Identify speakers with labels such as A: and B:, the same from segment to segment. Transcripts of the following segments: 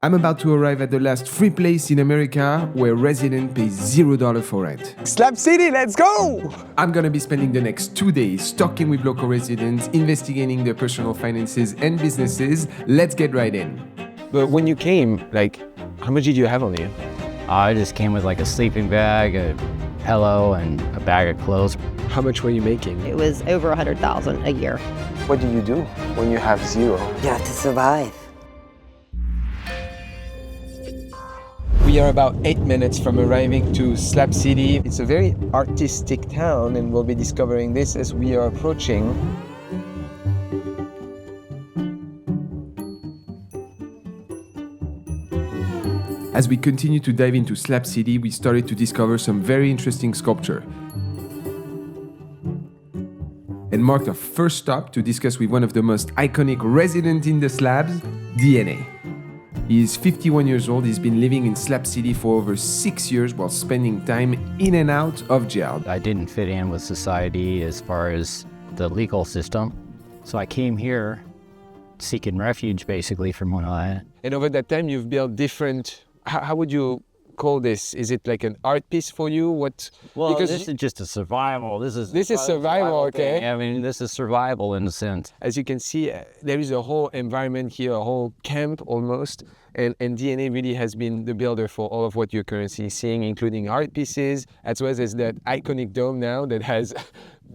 A: I'm about to arrive at the last free place in America where residents pay $0 for rent.
B: Slab City, let's go!
A: I'm gonna be spending the next 2 days talking with local residents, investigating their personal finances and businesses. Let's get right in.
B: But when you came, how much did you have on you?
C: I just came with like a sleeping bag, a pillow, and a bag of clothes.
B: How much were you making?
D: It was over $100,000 a year.
B: What do you do when you have zero?
E: You have to survive.
B: We are about 8 minutes from arriving to Slab City. It's a very artistic town, and we'll be discovering this as we are approaching.
A: As we continue to dive into Slab City, we started to discover some very interesting sculpture. And marked our first stop to discuss with one of the most iconic residents in the slabs, DNA. He is 51 years old. He's been living in Slab City for over 6 years while spending time in and out of jail.
C: I didn't fit in with society as far as the legal system. So I came here seeking refuge basically from what I...
B: And over that time, you've built different... How would you call this? Is it like an art piece for you? What?
C: Well,
B: because
C: this is just a survival. This is
B: survival, okay?
C: Thing. I mean, this is survival in a sense.
B: As you can see, there is a whole environment here, a whole camp almost. And DNA really has been the builder for all of what you're currently seeing, including art pieces, as well as that iconic dome now that has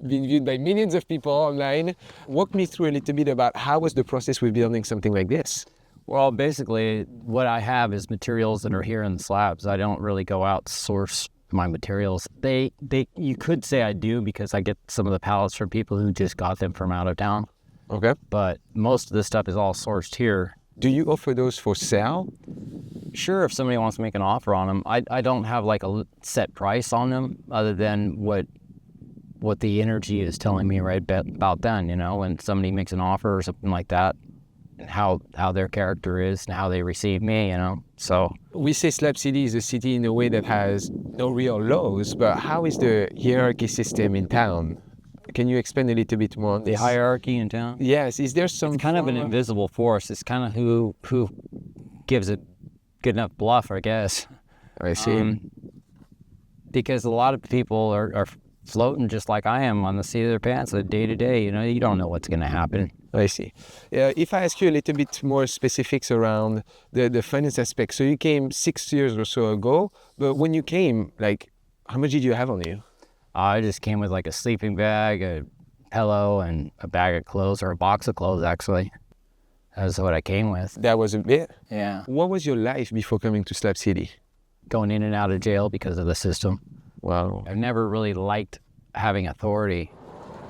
B: been viewed by millions of people online. Walk me through a little bit about how was the process with building something like this?
C: Well, basically, what I have is materials that are here in the slabs. I don't really go out to source my materials. You could say I do because I get some of the pallets from people who just got them from out of town.
B: Okay.
C: But most of this stuff is all sourced here.
B: Do you offer those for sale?
C: Sure, if somebody wants to make an offer on them. I don't have like a set price on them other than what the energy is telling me right about then, you know, when somebody makes an offer or something like that. And how their character is and how they receive me, you know, so.
B: We say Slab City is a city in a way that has no real laws, but how is the hierarchy system in town? Can you explain a little bit more on
C: the
B: this?
C: hierarchy in town?
B: Yes, is there some...
C: It's kind of an invisible force. It's kind of who gives it good enough bluff, I guess.
B: I see.
C: Because a lot of people are floating just like I am on the seat of their pants day to day, you know, you don't know what's going to happen.
B: I see. If I ask you a little bit more specifics around the finance aspect, so you came 6 years or so ago, but when you came, how much did you have on you?
C: I just came with like a sleeping bag, a pillow, and a bag of clothes, or a box of clothes actually. That's what I came with.
B: That was a bit?
C: Yeah.
B: What was your life before coming to Slab City?
C: Going in and out of jail because of the system.
B: Wow.
C: I've never really liked having authority.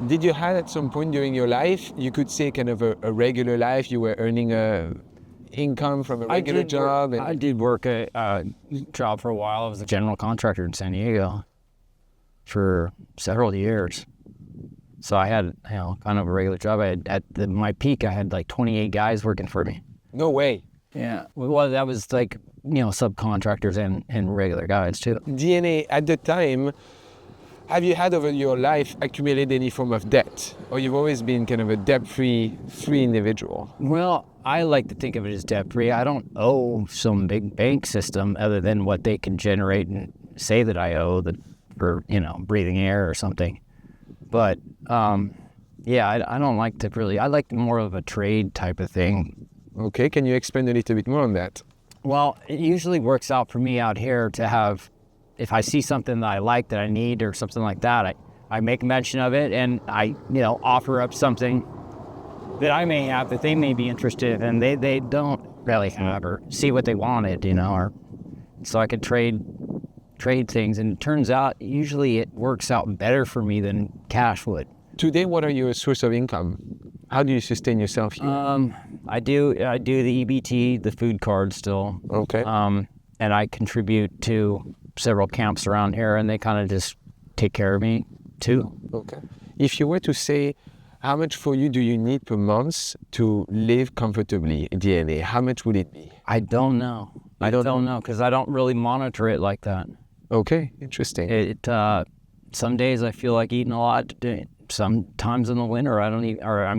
B: Did you have at some point during your life, you could say kind of a regular life, you were earning a income from a regular job?
C: I did work a job for a while. I was a general contractor in San Diego for several years. So I had, kind of a regular job. At my peak, I had like 28 guys working for me.
B: No way.
C: Yeah. Well, that was like, subcontractors and regular guys too.
B: DNA, at the time, have you had over your life accumulated any form of debt? Or you've always been kind of a debt-free individual?
C: Well, I like to think of it as debt-free. I don't owe some big bank system other than what they can generate and say that I owe for, breathing air or something. But, I don't like to really, I like more of a trade type of thing.
B: Okay, can you explain a little bit more on that?
C: Well, it usually works out for me out here to have, if I see something that I like, that I need or something like that, I make mention of it and I, offer up something that I may have that they may be interested in. They don't really have or see what they wanted, or so I could trade things. And it turns out usually it works out better for me than cash would.
B: Today, what are your source of income? How do you sustain yourself here?
C: I do the EBT, the food card still.
B: Okay.
C: And I contribute to several camps around here, and they kind of just take care of me too.
B: Okay. If you were to say, how much for you do you need per month to live comfortably in DNA? How much would it be?
C: I don't know. I don't know because I don't really monitor it like that.
B: Okay, interesting.
C: Some days I feel like eating a lot. sometimes in the winter,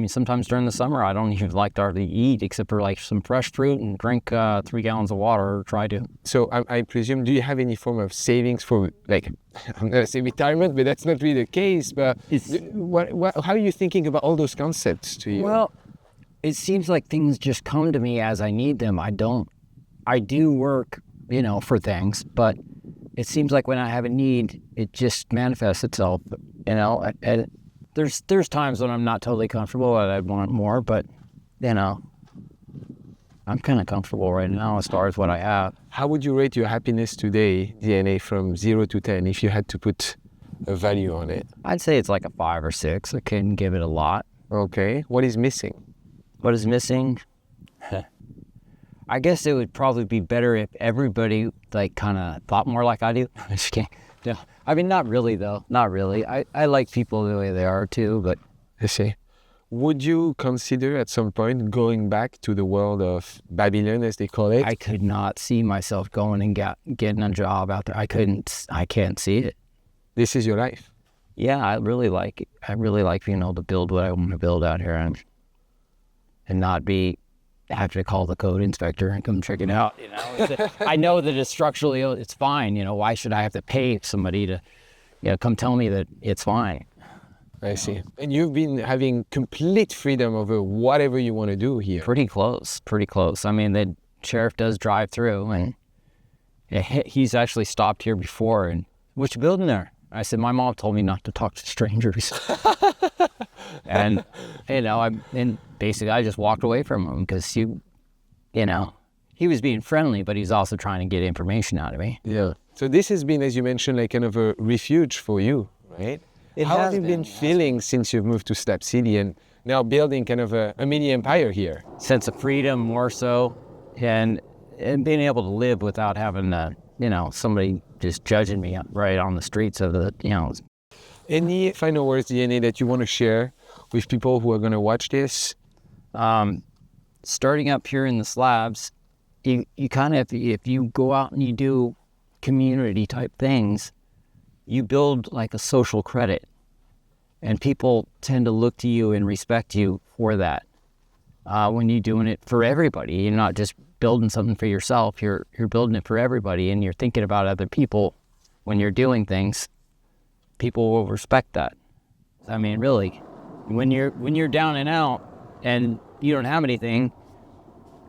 C: sometimes during the summer, I don't even like to hardly eat except for like some fresh fruit and drink 3 gallons of water, or try to.
B: So I presume, do you have any form of savings for, like, I'm going to say retirement, but that's not really the case. But how are you thinking about all those concepts to you?
C: Well, it seems like things just come to me as I need them. I do work, for things, but it seems like when I have a need, it just manifests itself, and there's times when I'm not totally comfortable and I'd want more, but, I'm kind of comfortable right now as far as what I have.
B: How would you rate your happiness today, DNA, from 0 to 10, if you had to put a value on it?
C: I'd say it's like a 5 or 6. I couldn't give it a lot.
B: Okay. What is missing?
C: What is missing? I guess it would probably be better if everybody like kind of thought more like I do. I just can't. No, I mean, not really though. Not really. I like people the way they are too, but
B: I see. Would you consider at some point going back to the world of Babylon, as they call it?
C: I could not see myself going and getting a job out there. I can't see it.
B: This is your life.
C: Yeah, I really like it. I really like being able to build what I want to build out here and not have to call the code inspector and come check it out. I know that it's structurally, it's fine. Why should I have to pay somebody to, come tell me that it's fine?
B: I see. And you've been having complete freedom over whatever you want to do here.
C: Pretty close. I mean, the sheriff does drive through, and he's actually stopped here before. And which building there? I said, my mom told me not to talk to strangers. And, basically I just walked away from him because he was being friendly, but he's also trying to get information out of me.
B: Yeah. So this has been, as you mentioned, like kind of a refuge for you, right? How have you been feeling since you've moved to Slab City and now building kind of a mini empire here? Sense
C: of freedom, more so, and being able to live without having to, somebody just judging me right on the streets of the,
B: Any final words, DNA, that you want to share with people who are going to watch this?
C: Starting up here in the slabs, you kind of, if you go out and you do community type things, you build like a social credit, and people tend to look to you and respect you for that. When you're doing it for everybody, you're not just building something for yourself, you're building it for everybody, and you're thinking about other people when you're doing things. People will respect that. I mean, really, when you're down and out and you don't have anything,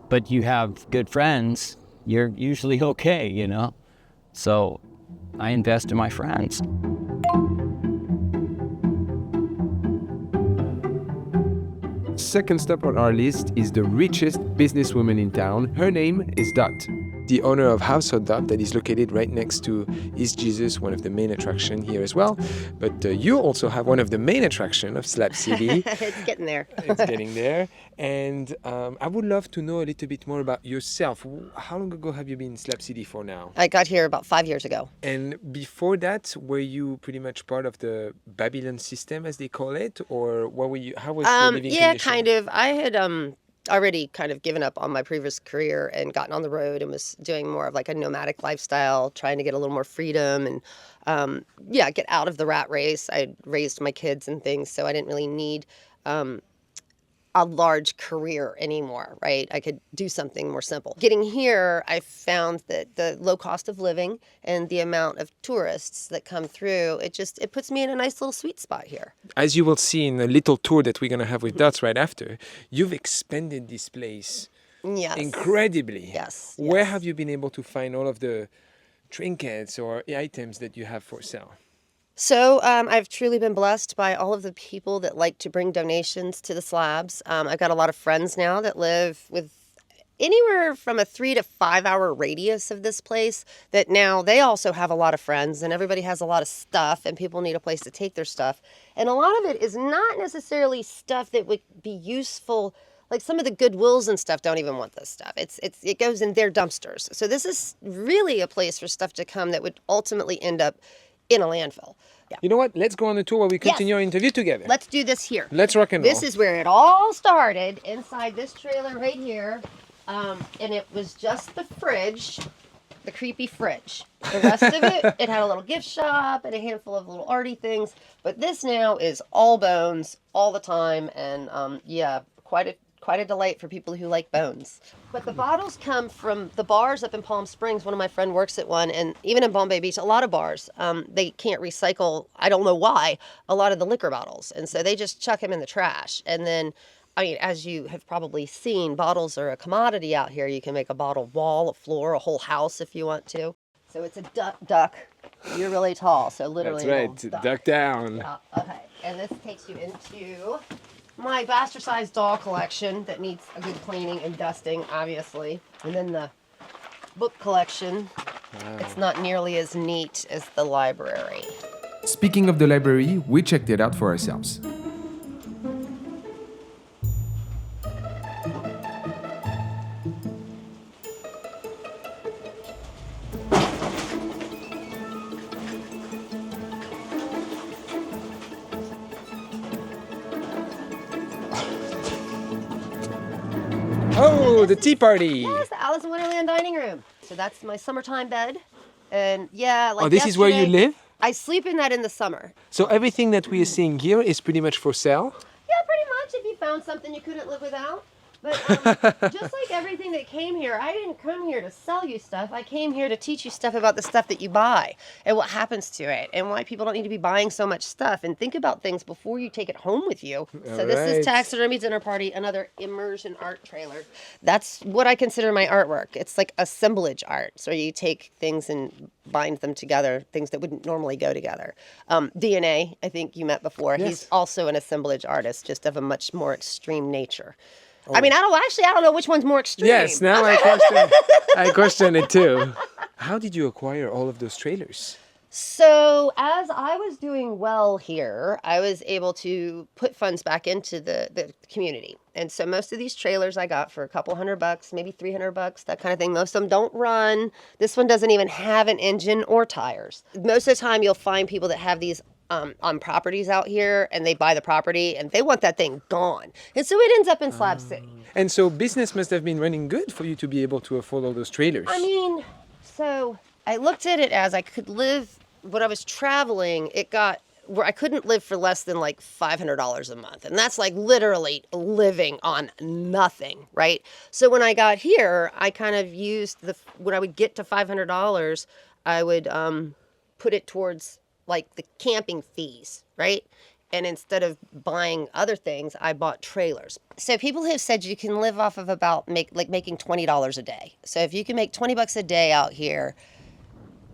C: but you have good friends, you're usually okay, So I invest in my friends.
A: Second stop on our list is the richest businesswoman in town. Her name is Dot, the owner of House of Dot that is located right next to Is Jesus, one of the main attractions here as well. But you also have one of the main attractions of Slab City.
D: It's getting there.
A: It's getting there. And I would love to know a little bit more about yourself. How long ago have you been in Slab City for now?
D: I got here about 5 years ago.
A: And before that, were you pretty much part of the Babylon system, as they call it? Or what were you? How was the living condition?
D: Kind of. I had already kind of given up on my previous career and gotten on the road and was doing more of like a nomadic lifestyle, trying to get a little more freedom and get out of the rat race. I raised my kids and things, so I didn't really need a large career anymore, right? I could do something more simple. Getting here, I found that the low cost of living and the amount of tourists that come through, it puts me in a nice little sweet spot here.
A: As you will see in a little tour that we're going to have with Dots right after, you've expanded this place incredibly.
D: Yes.
A: Where have you been able to find all of the trinkets or items that you have for sale?
D: So I've truly been blessed by all of the people that like to bring donations to the slabs. I've got a lot of friends now that live with anywhere from a 3 to 5 hour radius of this place, that now they also have a lot of friends, and everybody has a lot of stuff, and people need a place to take their stuff. And a lot of it is not necessarily stuff that would be useful. Like some of the Goodwills and stuff don't even want this stuff. It goes in their dumpsters. So this is really a place for stuff to come that would ultimately end up in a landfill. Yeah.
A: You know what? Let's go on the tour where we continue our interview together.
D: Let's do this here.
A: Let's rock and roll.
D: This is where it all started, inside this trailer right here. And it was just the fridge the creepy fridge. The rest of it had a little gift shop and a handful of little arty things. But this now is all bones all the time, and yeah, quite a delight for people who like bones. But the bottles come from the bars up in Palm Springs. One of my friends works at one, and even in Bombay Beach, a lot of bars, they can't recycle, I don't know why, a lot of the liquor bottles. And so they just chuck them in the trash. And then, I mean, as you have probably seen, bottles are a commodity out here. You can make a bottle wall, a floor, a whole house if you want to. So it's a duck. You're really tall, so literally
B: That's right. Duck down.
D: Okay, and this takes you into my bastardized doll collection that needs a good cleaning and dusting, obviously. And then the book collection. Wow. It's not nearly as neat as the library.
A: Speaking of the library, we checked it out for ourselves.
B: Oh, the tea party.
D: Yes, the Alice in Wonderland dining room. So that's my summertime bed. And yeah, like
B: this is where you live?
D: I sleep in that in the summer.
B: So everything that we are seeing here is pretty much for sale?
D: Yeah, pretty much. If you found something you couldn't live without. But just like everything that came here, I didn't come here to sell you stuff. I came here to teach you stuff about the stuff that you buy and what happens to it and why people don't need to be buying so much stuff. And think about things before you take it home with you. So this is Taxidermy Dinner Party, another immersion art trailer. That's what I consider my artwork. It's like assemblage art. So you take things and bind them together, things that wouldn't normally go together. DNA, I think you met before. Yes. He's also an assemblage artist, just of a much more extreme nature. Oh. I mean, I don't know which one's more extreme.
B: Yes, now I question it too. How did you acquire all of those trailers?
D: So as I was doing well here, I was able to put funds back into the community. And so most of these trailers I got for a couple $100, maybe $300, that kind of thing. Most of them don't run. This one doesn't even have an engine or tires. Most of the time you'll find people that have these on properties out here, and they buy the property and they want that thing gone. And so it ends up in Slab City.
B: And so business must have been running good for you to be able to afford all those trailers.
D: I mean, so I looked at it as I could live, when I was traveling, it got where I couldn't live for less than like $500 a month. And that's like literally living on nothing, right? So when I got here, I kind of used when I would get to $500, I would put it towards like the camping fees, right? And instead of buying other things, I bought trailers. So people have said you can live off of about making $20 a day. So if you can make $20 a day out here,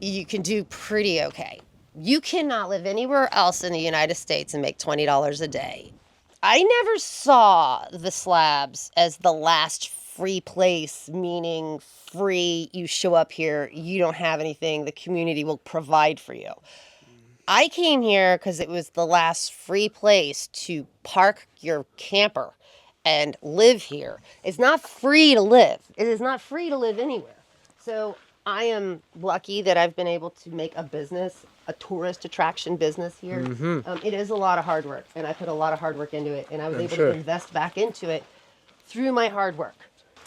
D: you can do pretty okay. You cannot live anywhere else in the United States and make $20 a day. I never saw the Slabs as the last free place, meaning free, you show up here, you don't have anything, the community will provide for you. I came here because it was the last free place to park your camper and live here. It's not free to live. It is not free to live anywhere. So I am lucky that I've been able to make a business, a tourist attraction business here. Mm-hmm. It is a lot of hard work, and I put a lot of hard work into it, and I was able to invest back into it through my hard work.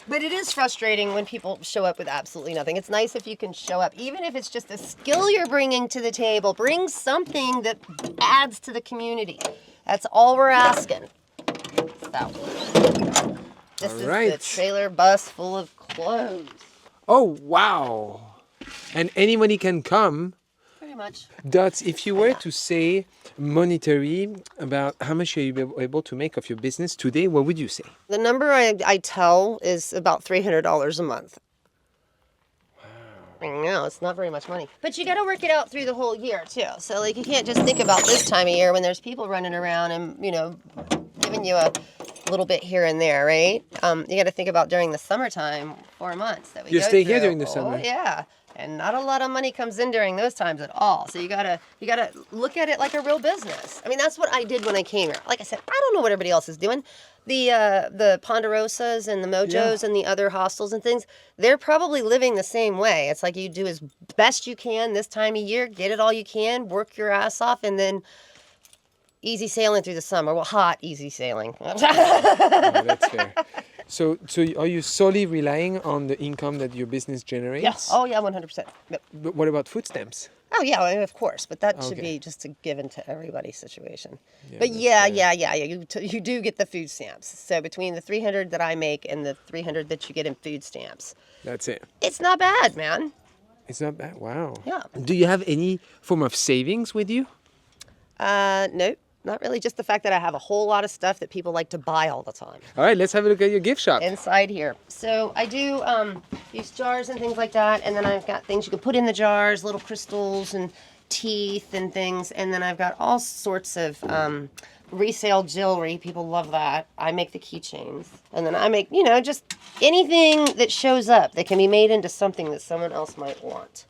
D: But it is frustrating when people show up with absolutely nothing. It's nice if you can show up, even if it's just a skill you're bringing to the table. Bring something that adds to the community. That's all we're asking. So, this is the trailer bus full of clothes.
B: Oh, wow. And anybody can come.
D: Pretty much.
B: Dots, if you were to say monetary about how much are you able to make of your business today, what would you say?
D: The number I tell is about $300 a month. Wow. No, it's not very much money. But you got to work it out through the whole year, too. So, like, you can't just think about this time of year when there's people running around and, you know, giving you a little bit here and there, right? You got to think about during the summertime, 4 months that we
B: You
D: go
B: stay
D: through.
B: here during the summer?
D: Oh, yeah. And not a lot of money comes in during those times at all. So you gotta look at it like a real business. I mean, that's what I did when I came here. Like I said, I don't know what everybody else is doing. The Ponderosas and the Mojos and the other hostels and things, they're probably living the same way. It's like you do as best you can this time of year, get it all you can, work your ass off, and then easy sailing through the summer. Well, hot, easy sailing.
B: Oh, that's fair. So are you solely relying on the income that your business generates?
D: Yes. Oh, yeah, 100%. Yep.
B: But what about food stamps?
D: Oh, yeah, I mean, of course. But that should
B: Okay.
D: be just a given to everybody's situation.
B: Yeah,
D: But
B: that's
D: yeah,
B: fair.
D: you do get the food stamps. So between the 300 that I make and the 300 that you get in food stamps,
B: That's it.
D: it's not bad, man.
B: It's not bad. Wow.
D: Yeah.
B: Do you have any form of savings with you?
D: Nope, not really. Just the fact that I have a whole lot of stuff that people like to buy all the time.
B: All right, let's have a look at your gift shop.
D: Inside here. So I do use jars and things like that, and then I've got things you can put in the jars, little crystals and teeth and things, and then I've got all sorts of resale jewelry. People love that. I make the keychains, and then I make, just anything that shows up that can be made into something that someone else might want.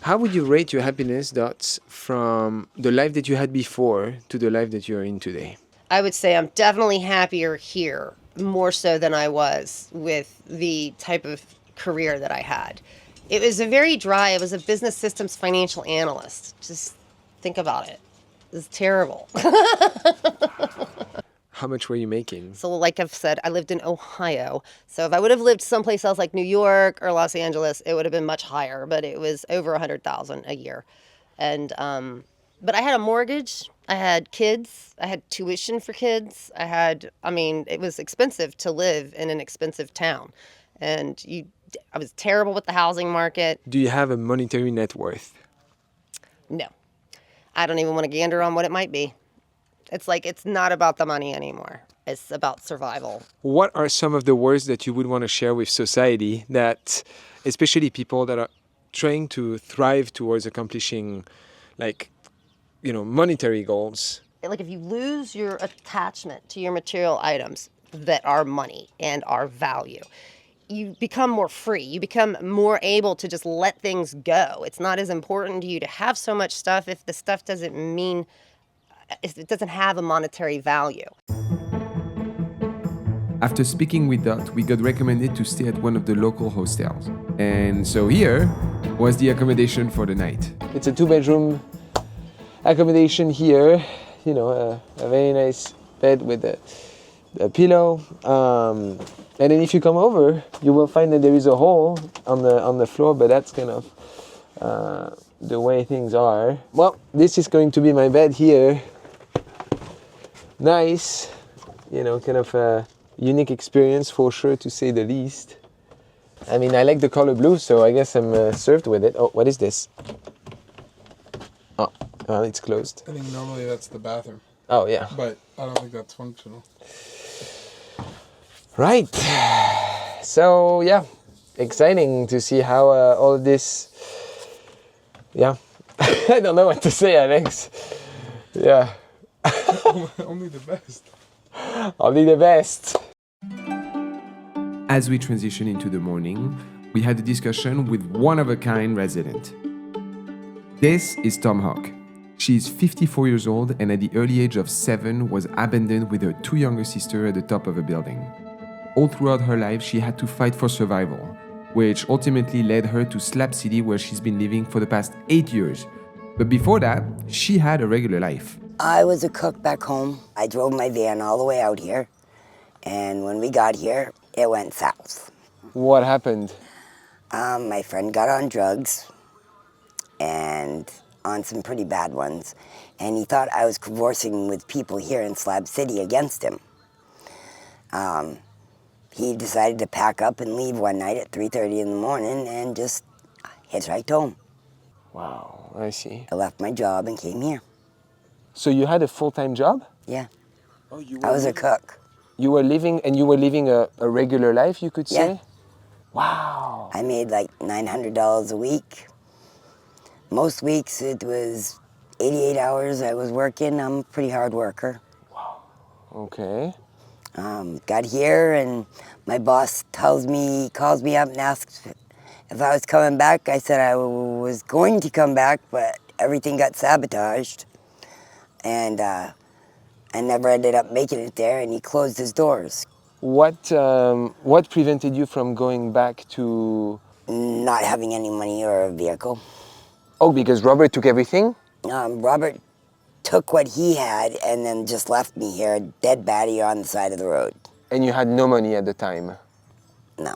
B: How would you rate your happiness dots from the life that you had before to the life that you're in today?
D: I would say I'm definitely happier here, more so than I was with the type of career that I had. It was I was a business systems financial analyst. Just think about it. It was terrible.
B: How much were you making?
D: So like I've said, I lived in Ohio. So if I would have lived someplace else like New York or Los Angeles, it would have been much higher, but it was over $100,000 a year. And but I had a mortgage, I had kids, I had tuition for kids. It was expensive to live in an expensive town. And I was terrible with the housing market.
B: Do you have a monetary net worth?
D: No. I don't even want to gander on what it might be. It's not about the money anymore. It's about survival.
B: What are some of the words that you would want to share with society that, especially people that are trying to thrive towards accomplishing, monetary goals?
D: Like if you lose your attachment to your material items that are money and are value, you become more free. You become more able to just let things go. It's not as important to you to have so much stuff if the stuff it doesn't have a monetary value.
A: After speaking with Dot, we got recommended to stay at one of the local hostels. And so here was the accommodation for the night.
B: It's a 2-bedroom accommodation here. A very nice bed with a pillow. And then if you come over, you will find that there is a hole on the floor, but that's kind of the way things are. Well, this is going to be my bed here. Nice, kind of a unique experience for sure, to say the least. I mean, I like the color blue, so I guess I'm served with it. Oh, what is this? Oh, well, it's closed.
E: I think normally that's the bathroom,
B: Oh, yeah.
E: but I don't think that's functional.
B: Right. So, yeah, exciting to see how all of this... Yeah. I don't know what to say, Alex. Yeah.
E: Only the best.
B: Only the best.
A: As we transition into the morning, we had a discussion with one-of-a-kind resident. This is Tomahawk. She is 54 years old and at the early age of 7 was abandoned with her 2 younger sisters at the top of a building. All throughout her life, she had to fight for survival, which ultimately led her to Slab City, where she's been living for the past 8 years. But before that, she had a regular life.
F: I was a cook back home. I drove my van all the way out here, and when we got here, it went south.
B: What happened?
F: My friend got on drugs, and on some pretty bad ones, and he thought I was conversing with people here in Slab City against him. He decided to pack up and leave one night at 3:30 in the morning and just hitchhiked home.
B: Wow, I see.
F: I left my job and came here.
B: So you had a full-time job?
F: Yeah,
B: Oh, you
F: I was a cook.
B: You were living a regular life, you could say?
F: Yeah.
B: Wow.
F: I made like $900 a week. Most weeks it was 88 hours I was working. I'm a pretty hard worker.
B: Okay.
F: Got here and my boss calls me up and asks if I was coming back. I said I was going to come back, but everything got sabotaged. And I never ended up making it there, and he closed his doors.
B: What prevented you from going back to...
F: Not having any money or a vehicle.
B: Oh, because Robert took everything?
F: Robert took what he had and then just left me here, dead baddie on the side of the road.
B: And you had no money at the time?
F: No.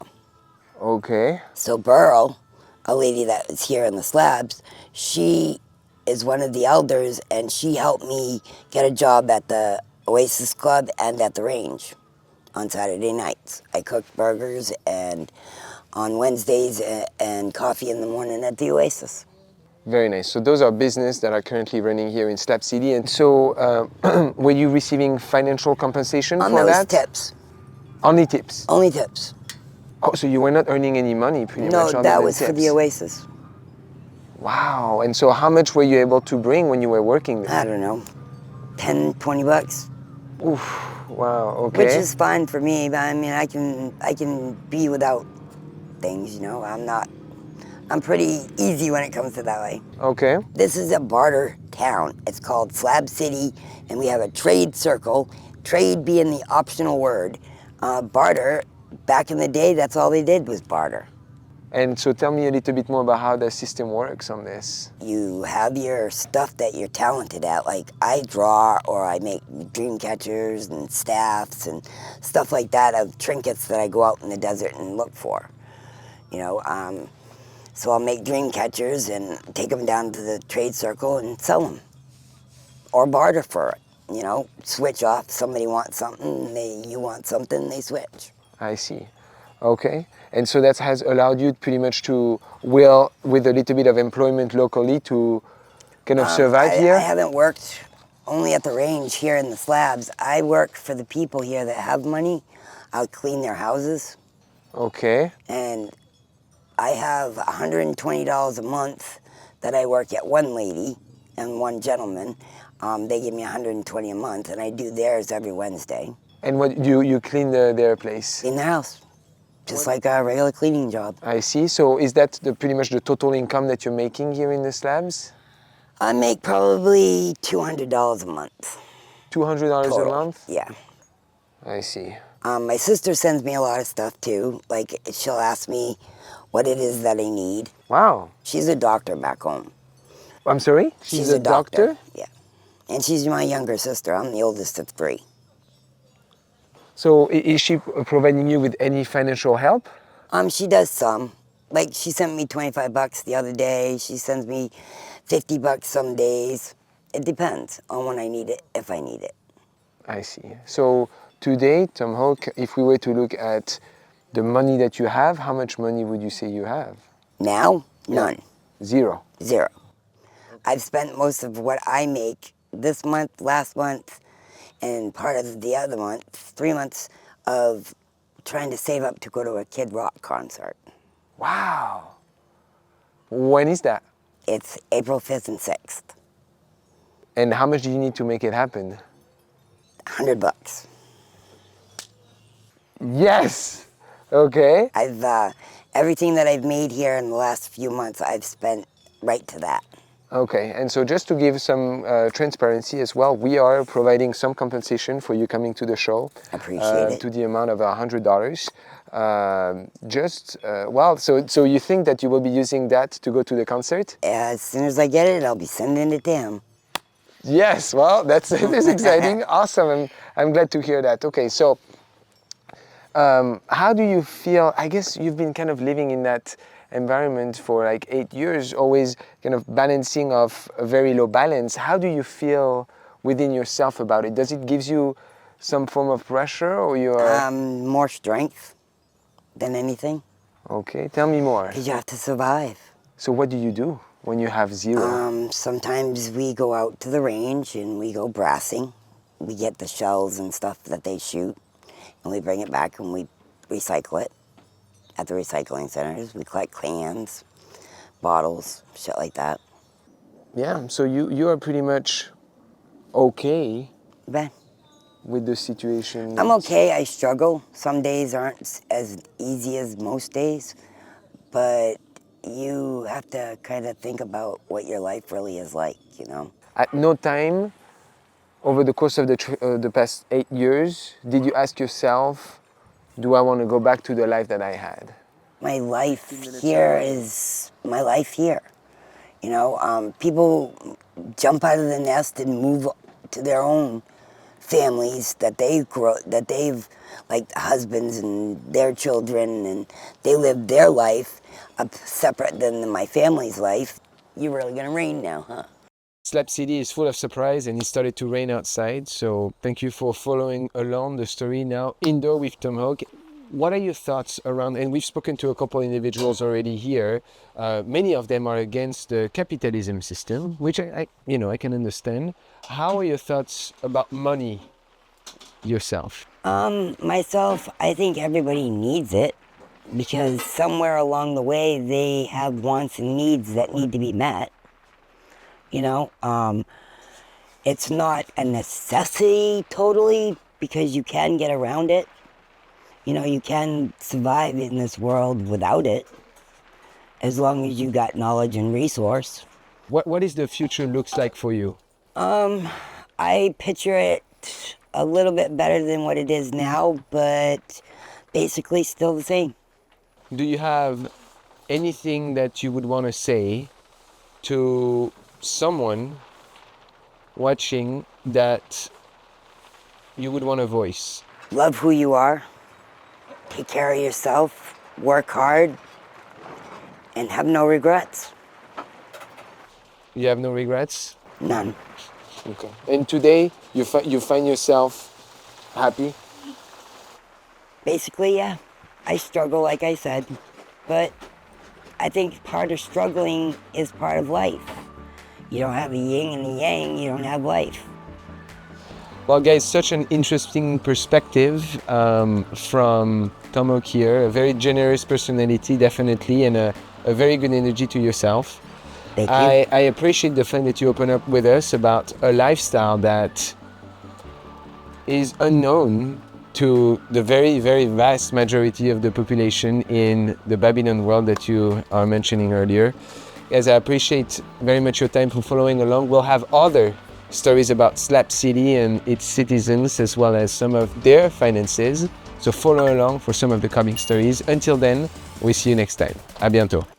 B: Okay.
F: So Burl, a lady that was here in the slabs, she is one of the elders, and she helped me get a job at the Oasis Club and at the range on Saturday nights. I cooked burgers and on Wednesdays and coffee in the morning at the Oasis.
B: Very nice. So those are businesses that are currently running here in Slab City. And so were you receiving financial compensation
F: On
B: for
F: those
B: that?
F: tips.
B: Only tips?
F: Only tips.
B: Oh, so you were not earning any money pretty
F: No,
B: much other
F: that
B: than
F: was
B: tips.
F: for the Oasis.
B: Wow. And so how much were you able to bring when you were working there?
F: I don't know, 10, 20 bucks.
B: Oof. Wow. Okay.
F: Which is fine for me, but I mean, I can be without things, you know. I'm pretty easy when it comes to that way.
B: Okay.
F: This is a barter town. It's called Slab City, and we have a trade circle, trade being the optional word. Barter, back in the day, that's all they did was barter.
B: And so tell me a little bit more about how the system works on this.
F: You have your stuff that you're talented at, like I draw or I make dream catchers and staffs and stuff like that of trinkets that I go out in the desert and look for. You know, so I'll make dream catchers and take them down to the trade circle and sell them. Or barter for it, you know, switch off. Somebody wants something, you want something, they switch.
B: I see. Okay. And so that has allowed you pretty much to, well, with a little bit of employment locally to kind of survive here?
F: I haven't worked only at the range here in the slabs. I work for the people here that have money. I'll clean their houses.
B: Okay.
F: And I have $120 a month that I work at one lady and one gentleman. They give me $120 a month, and I do theirs every Wednesday.
B: And what you clean their place?
F: Clean their house, just like a regular cleaning job.
B: I see. So is that pretty much the total income that you're making here in the slabs?
F: I make probably $200 a month.
B: $200 a
F: Total.
B: month?
F: Yeah.
B: I see.
F: My sister sends me a lot of stuff too. Like, she'll ask me what it is that I need.
B: Wow.
F: She's a doctor back home.
B: I'm sorry? She's a doctor?
F: Yeah. And she's my younger sister. I'm the oldest of three.
B: So is she providing you with any financial help?
F: She does some. Like, she sent me 25 bucks the other day. She sends me 50 bucks some days. It depends on when I need it, if I need it.
B: I see. So today, Tomahawk, if we were to look at the money that you have, how much money would you say you have?
F: Now, none.
B: Zero.
F: Zero. I've spent most of what I make this month, last month, and part of the other month, 3 months of trying to save up to go to a Kid Rock concert.
B: Wow. When is that?
F: It's April 5th and 6th.
B: And how much do you need to make it happen?
F: 100 bucks.
B: Yes. Okay.
F: Everything that I've made here in the last few months, I've spent right to that.
B: Okay, and so just to give some transparency as well, we are providing some compensation for you coming to the show.
F: Appreciate it.
B: To the amount of $100. Well, so you think that you will be using that to go to the concert?
F: As soon as I get it, I'll be sending it to him.
B: Yes, well, that's exciting. Awesome, I'm glad to hear that. Okay, so how do you feel? I guess you've been kind of living in that environment for like 8 years, always kind of balancing of a very low balance. How do you feel within yourself about it? Does it give you some form of pressure, or you are...
F: More strength than anything.
B: Okay, tell me more.
F: Because you have to survive.
B: So what do you do when you have zero?
F: Sometimes we go out to the range and we go brassing. We get the shells and stuff that they shoot, and we bring it back and we recycle it at the recycling centers. We collect cans, bottles, shit like that.
B: Yeah, so you are pretty much okay
F: But
B: with the situation.
F: I'm okay. I struggle. Some days aren't as easy as most days, but you have to kind of think about what your life really is like, you know?
B: At no time over the course of the past 8 years did you ask yourself, do I want to go back to the life that I had?
F: My life here is my life here. You know, people jump out of the nest and move to their own families that they've like husbands and their children, and they live their life up separate than my family's life. You're really gonna rain now, huh?
B: Slab City is full of surprise and it started to rain outside. So thank you for following along the story now indoor with Tomahawk. What are your thoughts around, and we've spoken to a couple individuals already here. Many of them are against the capitalism system, which I can understand. How are your thoughts about money yourself?
F: Myself, I think everybody needs it because somewhere along the way they have wants and needs that need to be met. You know, it's not a necessity totally because you can get around it. You know, you can survive in this world without it as long as you got knowledge and resource.
B: What is the future looks like for you?
F: I picture it a little bit better than what it is now, but basically still the same.
B: Do you have anything that you would want to say to someone watching that you would want to voice?
F: Love who you are, take care of yourself, work hard, and have no regrets.
B: You have no regrets?
F: None.
B: Okay. And today you find yourself happy?
F: Basically, yeah. I struggle, like I said, but I think part of struggling is part of life. You don't have a yin and a yang, you don't have life.
B: Well, guys, such an interesting perspective from Tomahawk here. A very generous personality, definitely, and a very good energy to yourself.
F: Thank you.
B: I appreciate the fact that you open up with us about a lifestyle that is unknown to the very, very vast majority of the population in the Babylon world that you are mentioning earlier. Guys, I appreciate very much your time for following along. We'll have other stories about Slab City and its citizens, as well as some of their finances. So follow along for some of the coming stories. Until then, we'll see you next time. À bientôt.